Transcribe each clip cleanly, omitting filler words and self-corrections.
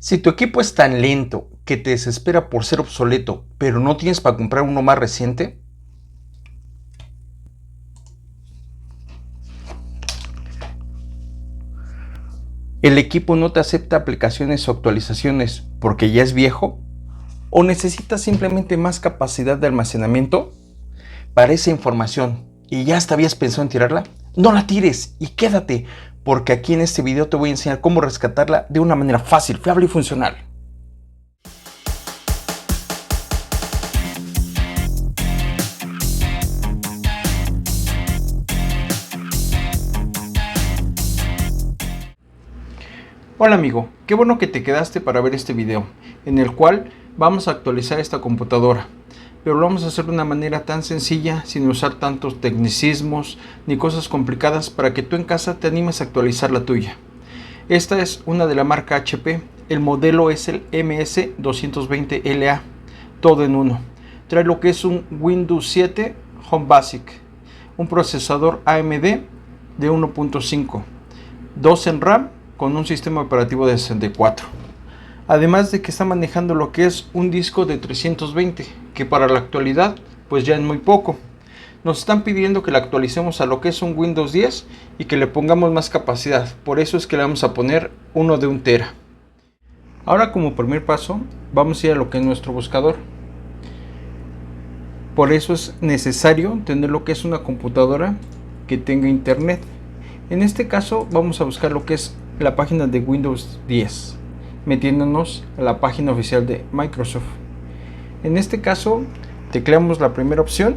Si tu equipo es tan lento que te desespera por ser obsoleto, pero no tienes para comprar uno más reciente, el equipo no te acepta aplicaciones o actualizaciones porque ya es viejo, o necesitas simplemente más capacidad de almacenamiento para esa información y ya hasta habías pensado en tirarla, no la tires y quédate, porque aquí en este video te voy a enseñar cómo rescatarla de una manera fácil, fiable y funcional. Hola amigo, qué bueno que te quedaste para ver este video, en el cual vamos a actualizar esta computadora, pero lo vamos a hacer de una manera tan sencilla, sin usar tantos tecnicismos ni cosas complicadas, para que tú en casa te animes a actualizar la tuya. Esta es una de la marca HP, el modelo es el MS220LA, todo en uno. Trae lo que es un Windows 7 Home Basic, un procesador AMD de 1.5, 2 en RAM, con un sistema operativo de 64. Además de que está manejando lo que es un disco de 320, que para la actualidad pues ya es muy poco. Nos están pidiendo que la actualicemos a lo que es un Windows 10 y que le pongamos más capacidad. Por eso es que le vamos a poner uno de 1 tera. Ahora, como primer paso, vamos a ir a lo que es nuestro buscador. Por eso es necesario tener lo que es una computadora que tenga internet. En este caso vamos a buscar lo que es la página de Windows 10, metiéndonos a la página oficial de Microsoft. En este caso tecleamos la primera opción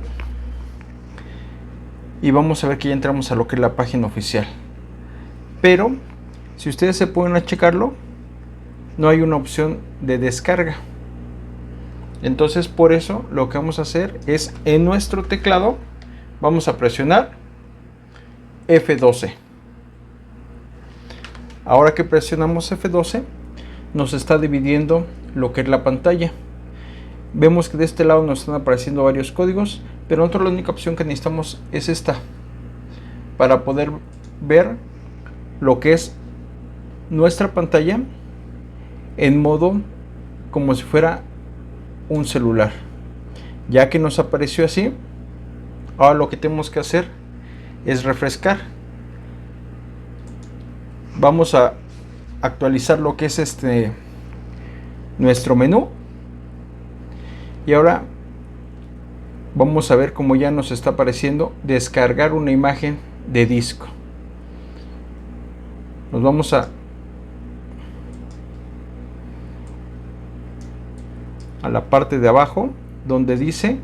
y vamos a ver que ya entramos a lo que es la página oficial. Pero si ustedes se ponen a checarlo, no hay una opción de descarga. Entonces por eso lo que vamos a hacer es, en nuestro teclado vamos a presionar F12. Ahora que presionamos F12, nos está dividiendo lo que es la pantalla. Vemos que de este lado nos están apareciendo varios códigos, pero nosotros la única opción que necesitamos es esta, para poder ver lo que es nuestra pantalla en modo como si fuera un celular. Ya que nos apareció así, ahora lo que tenemos que hacer es refrescar. Vamos a actualizar lo que es nuestro menú, y ahora vamos a ver cómo ya nos está apareciendo descargar una imagen de disco. Nos vamos a la parte de abajo donde dice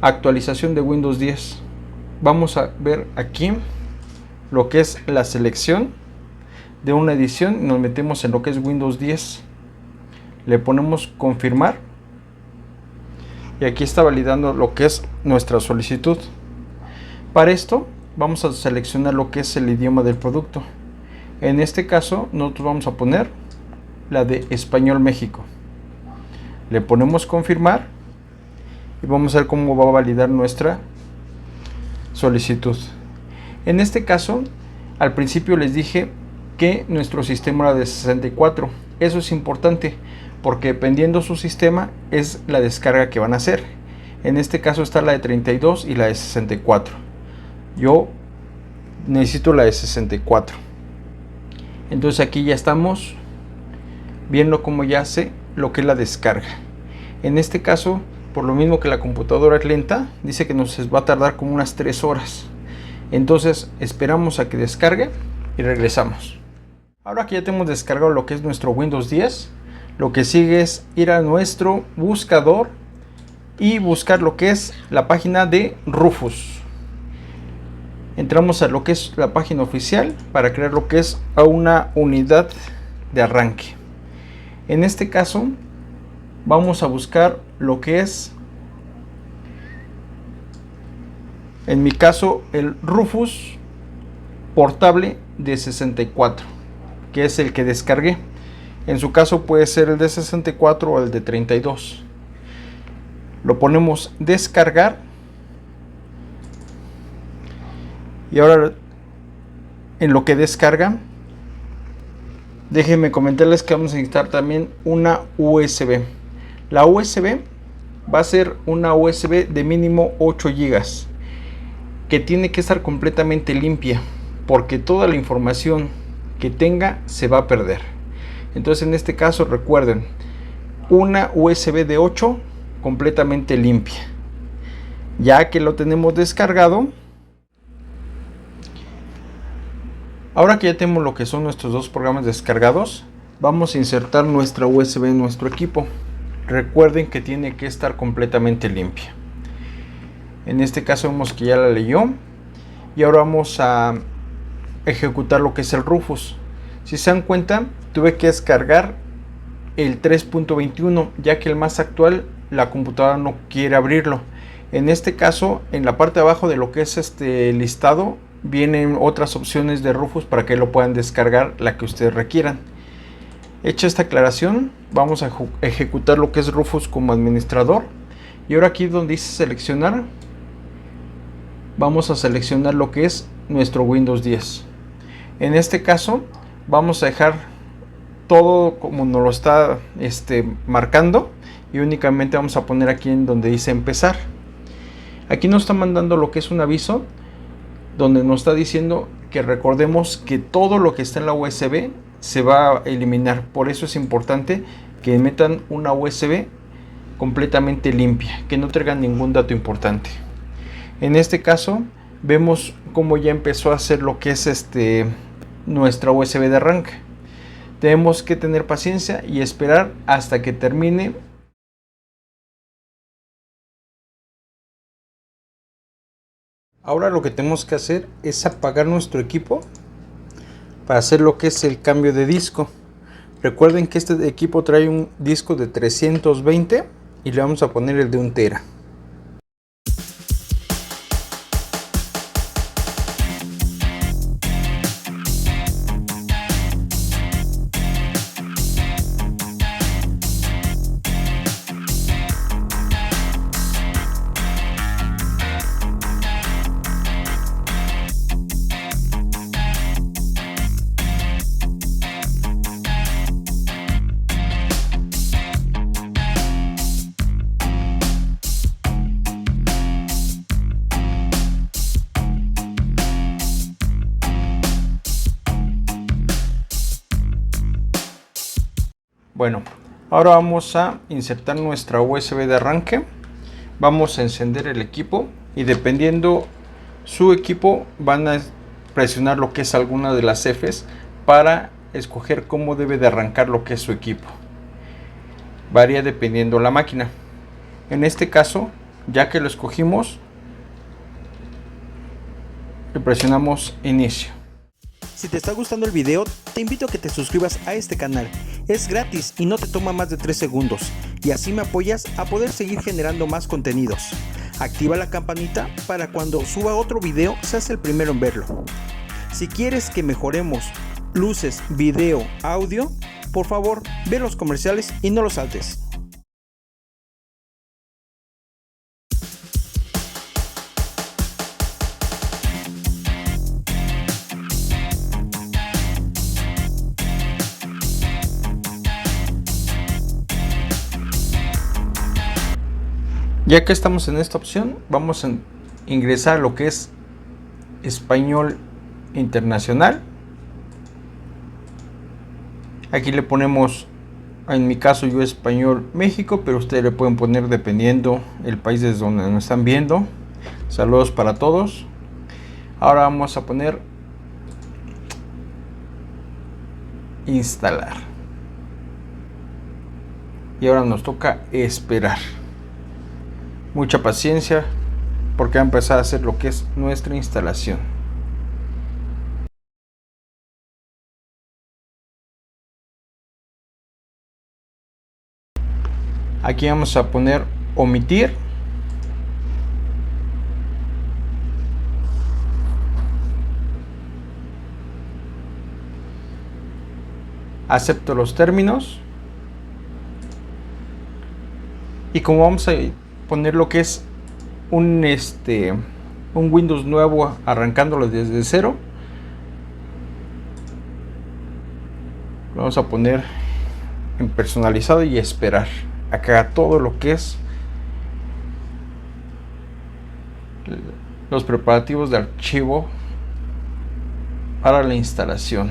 actualización de Windows 10. Vamos a ver aquí lo que es la selección de una edición y nos metemos en lo que es Windows 10. Le ponemos confirmar y aquí está validando lo que es nuestra solicitud. Para esto vamos a seleccionar lo que es el idioma del producto. En este caso nosotros vamos a poner la de Español México. Le ponemos confirmar y vamos a ver cómo va a validar nuestra solicitud. En este caso, al principio les dije que nuestro sistema era de 64. Eso es importante porque dependiendo su sistema es la descarga que van a hacer. En este caso está la de 32 y la de 64. Yo necesito la de 64. Entonces aquí ya estamos viendo cómo ya hace lo que es la descarga. En este caso, por lo mismo que la computadora es lenta, dice que nos va a tardar como unas 3 horas. Entonces esperamos a que descargue y regresamos. Ahora que ya tenemos descargado lo que es nuestro Windows 10, lo que sigue es ir a nuestro buscador y buscar lo que es la página de Rufus. Entramos a lo que es la página oficial para crear lo que es una unidad de arranque. En este caso vamos a buscar lo que es, en mi caso, el Rufus portable de 64, que es el que descargué. En su caso puede ser el de 64 o el de 32. Lo ponemos descargar y ahora en lo que descarga Déjenme comentarles que vamos a necesitar también una USB. La USB va a ser una USB de mínimo 8 GB, que tiene que estar completamente limpia, porque toda la información que tenga se va a perder. Entonces en este caso recuerden, una USB de 8 completamente limpia. Ya que lo tenemos descargado, ahora que ya tenemos lo que son nuestros dos programas descargados, vamos a insertar nuestra USB en nuestro equipo. Recuerden que tiene que estar completamente limpia. En este caso vemos que ya la leyó, y ahora vamos a ejecutar lo que es el Rufus. Si se dan cuenta, tuve que descargar el 3.21, ya que el más actual la computadora no quiere abrirlo. En este caso, en la parte de abajo de lo que es este listado, vienen otras opciones de Rufus para que lo puedan descargar, la que ustedes requieran. Hecha esta aclaración, vamos a ejecutar lo que es Rufus como administrador. Y ahora aquí donde dice seleccionar, vamos a seleccionar lo que es nuestro Windows 10. En este caso vamos a dejar todo como nos lo está marcando, y únicamente vamos a poner aquí en donde dice empezar. Aquí nos está mandando lo que es un aviso donde nos está diciendo que recordemos que todo lo que está en la USB se va a eliminar. Por eso es importante que metan una USB completamente limpia, que no traigan ningún dato importante. En este caso vemos cómo ya empezó a hacer lo que es nuestra USB de arranque. Tenemos que tener paciencia y esperar hasta que termine. Ahora lo que tenemos que hacer es apagar nuestro equipo para hacer lo que es el cambio de disco. Recuerden que este equipo trae un disco de 320 y le vamos a poner el de 1 tera. Bueno, ahora vamos a insertar nuestra USB de arranque. Vamos a encender el equipo y dependiendo su equipo van a presionar lo que es alguna de las Fs para escoger cómo debe de arrancar lo que es su equipo. Varía dependiendo la máquina. En este caso, ya que lo escogimos, le presionamos inicio. Si te está gustando el video, te invito a que te suscribas a este canal. Es gratis y no te toma más de 3 segundos. Y así me apoyas a poder seguir generando más contenidos. Activa la campanita para cuando suba otro video seas el primero en verlo. Si quieres que mejoremos luces, video, audio, por favor ve los comerciales y no los saltes. Ya que estamos en esta opción, vamos a ingresar a lo que es español internacional. Aquí le ponemos, en mi caso yo español México, pero ustedes le pueden poner dependiendo el país desde donde nos están viendo. Saludos para todos. Ahora vamos a poner instalar. Y ahora nos toca esperar. Mucha paciencia porque va a empezar a hacer lo que es nuestra instalación. Aquí vamos a poner omitir. Acepto los términos. Y como vamos a poner lo que es un Windows nuevo arrancándolo desde cero, Lo vamos a poner en personalizado y esperar a que haga todo lo que es los preparativos de archivo para la instalación.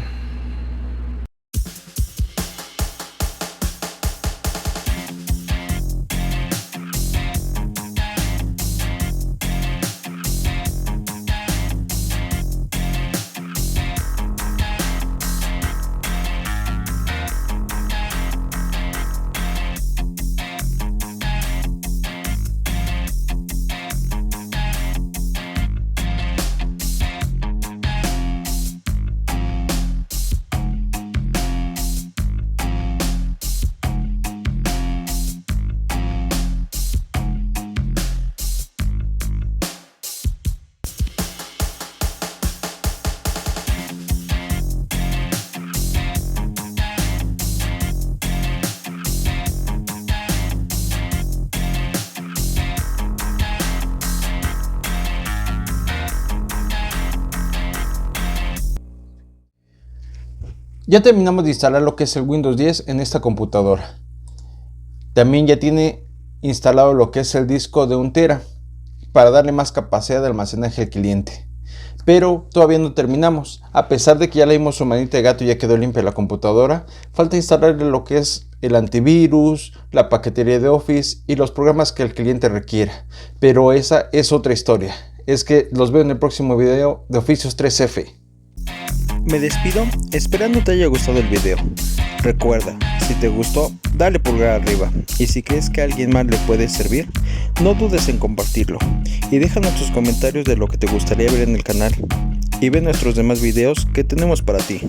Ya terminamos de instalar lo que es el Windows 10 en esta computadora. También ya tiene instalado lo que es el disco de 1 TB para darle más capacidad de almacenaje al cliente. Pero todavía no terminamos. A pesar de que ya le dimos su manita de gato y ya quedó limpia la computadora, falta instalarle lo que es el antivirus, la paquetería de Office y los programas que el cliente requiera. Pero esa es otra historia. Es que los veo en el próximo video de Oficios 3F. Me despido esperando te haya gustado el video. Recuerda, si te gustó, dale pulgar arriba, y si crees que a alguien más le puede servir, no dudes en compartirlo, y déjanos tus comentarios de lo que te gustaría ver en el canal, y ve nuestros demás videos que tenemos para ti.